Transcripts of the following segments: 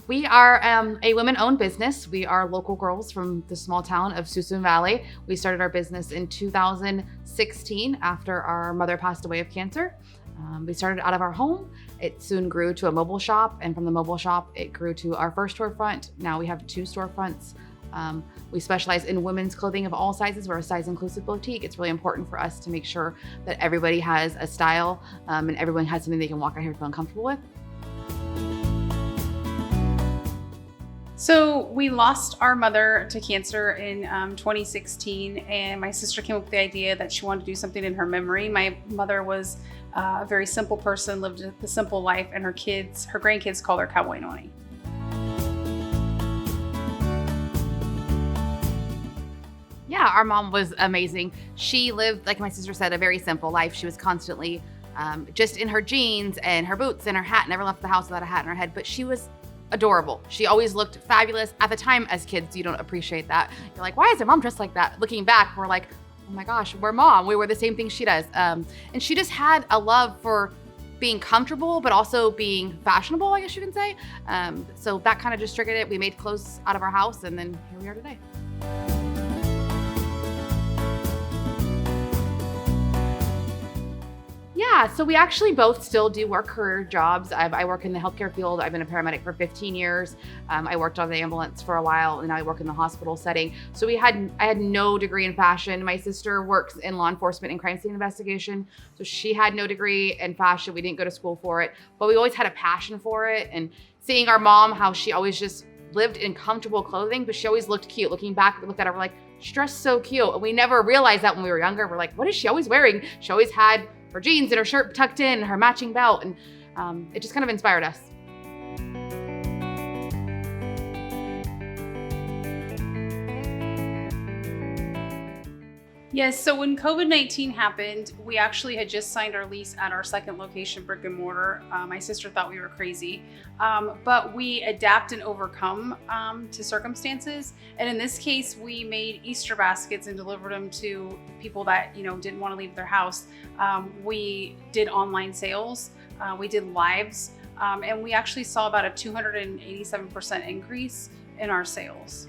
We are a women-owned business. We are local girls from the small town of Suisun Valley. We started our business in 2016 after our mother passed away of cancer. We started out of our home. It soon grew to a mobile shop, and from the mobile shop, it grew to our first storefront. Now we have 2 storefronts. We specialize in women's clothing of all sizes. We're a size-inclusive boutique. It's really important for us to make sure that everybody has a style and everyone has something they can walk out here feeling comfortable with. So we lost our mother to cancer in 2016, and my sister came up with the idea that she wanted to do something in her memory. My mother was a very simple person, lived a simple life, and her grandkids call her Cowboy Noni. Yeah, our mom was amazing. She lived, like my sister said, a very simple life. She was constantly just in her jeans and her boots and her hat, never left the house without a hat in her head, but she was adorable. She always looked fabulous. At the time, as kids, you don't appreciate that. You're like, why is her mom dressed like that? Looking back, we're like, oh my gosh, we're mom. We were the same thing she does. And she just had a love for being comfortable, but also being fashionable, I guess you can say. So that kind of just triggered it. We made clothes out of our house, and then here we are today. Yeah, so we actually both still do work career jobs. I work in the healthcare field. I've been a paramedic for 15 years. I worked on the ambulance for a while, and now I work in the hospital setting. So I had no degree in fashion. My sister works in law enforcement and crime scene investigation. So she had no degree in fashion. We didn't go to school for it, but we always had a passion for it. And seeing our mom, how she always just lived in comfortable clothing, but she always looked cute. Looking back, we looked at her, we're like, she dressed so cute. And we never realized that when we were younger. We're like, what is she always wearing? She always had her jeans and her shirt tucked in, her matching belt, and it just kind of inspired us. Yes, so when COVID-19 happened, we actually had just signed our lease at our second location, brick and mortar. My sister thought we were crazy, but we adapt and overcome to circumstances. And in this case, we made Easter baskets and delivered them to people that didn't want to leave their house. We did online sales, we did lives, and we actually saw about a 287% increase in our sales.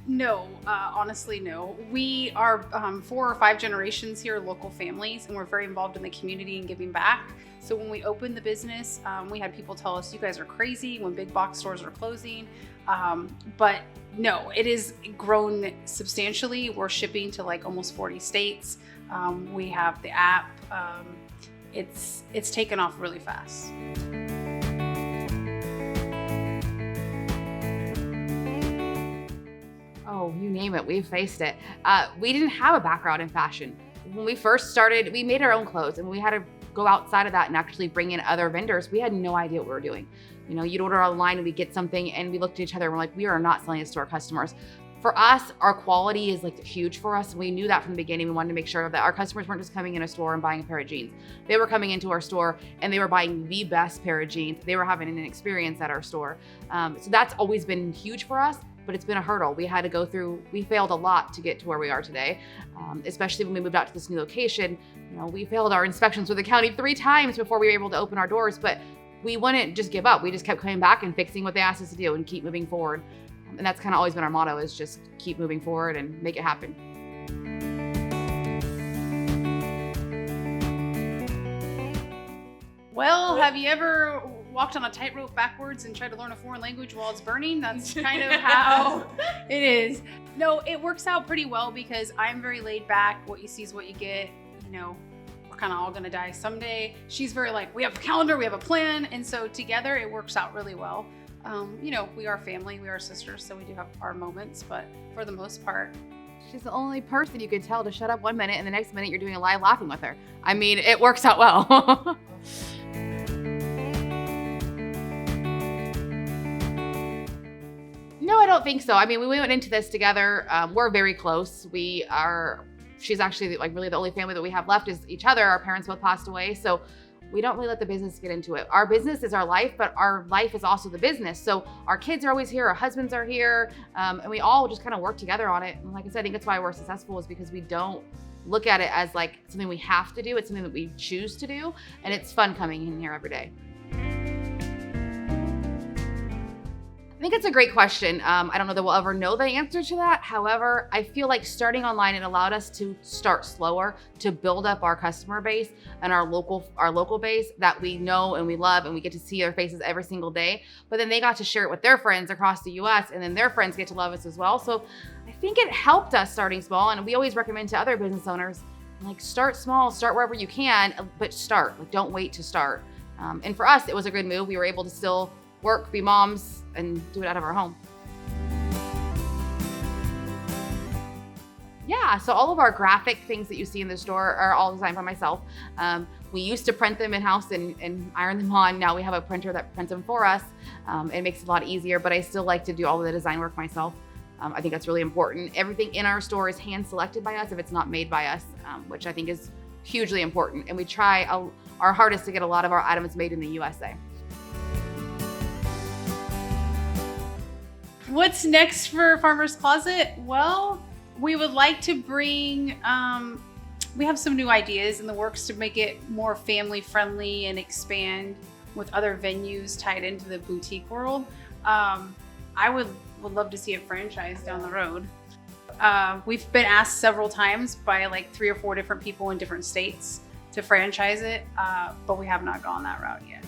No, honestly, no. We are 4 or 5 generations here, local families, and we're very involved in the community and giving back. So when we opened the business, we had people tell us, you guys are crazy when big box stores are closing. But no, it has grown substantially. We're shipping to like almost 40 states. We have the app. It's taken off really fast. Oh, you name it, we've faced it. We didn't have a background in fashion. When we first started, we made our own clothes, and we had to go outside of that and actually bring in other vendors. We had no idea what we were doing. You'd order online and we'd get something, and we looked at each other and we're like, we are not selling this to our customers. For us, our quality is like huge for us. We knew that from the beginning. We wanted to make sure that our customers weren't just coming in a store and buying a pair of jeans. They were coming into our store and they were buying the best pair of jeans. They were having an experience at our store. So that's always been huge for us. But it's been a hurdle. We had to go through, we failed a lot to get to where we are today, especially when we moved out to this new location. We failed our inspections with the county 3 times before we were able to open our doors, but we wouldn't just give up. We just kept coming back and fixing what they asked us to do and keep moving forward. And that's kind of always been our motto, is just keep moving forward and make it happen. Well, have you ever walked on a tightrope backwards and tried to learn a foreign language while it's burning? That's kind of how it is. No, it works out pretty well because I'm very laid back. What you see is what you get. We're kind of all gonna die someday. She's very like, we have a calendar, we have a plan. And so together it works out really well. We are family, we are sisters, so we do have our moments, but for the most part. She's the only person you could tell to shut up one minute and the next minute you're doing a live laughing with her. I mean, it works out well. No, I don't think so. I mean, we went into this together. We're very close. She's actually like really the only family that we have left is each other. Our parents both passed away. So we don't really let the business get into it. Our business is our life, but our life is also the business. So our kids are always here, our husbands are here, and we all just kind of work together on it. And like I said, I think that's why we're successful, is because we don't look at it as like something we have to do. It's something that we choose to do, and it's fun coming in here every day. I think it's a great question. I don't know that we'll ever know the answer to that. However, I feel like starting online, it allowed us to start slower, to build up our customer base and our local base that we know and we love, and we get to see their faces every single day. But then they got to share it with their friends across the US, and then their friends get to love us as well. So I think it helped us starting small, and we always recommend to other business owners, like, start small, start wherever you can, but start. Like, don't wait to start. And for us, it was a good move. We were able to still work, be moms, and do it out of our home. Yeah, so all of our graphic things that you see in the store are all designed by myself. We used to print them in-house and iron them on. Now we have a printer that prints them for us. It makes it a lot easier, but I still like to do all of the design work myself. I think that's really important. Everything in our store is hand-selected by us if it's not made by us, which I think is hugely important. And we try our hardest to get a lot of our items made in the USA. What's next for Farmer's Closet? Well, we would like to bring, we have some new ideas in the works to make it more family friendly and expand with other venues tied into the boutique world. I would love to see a franchise down the road. We've been asked several times by like 3 or 4 different people in different states to franchise it, but we have not gone that route yet.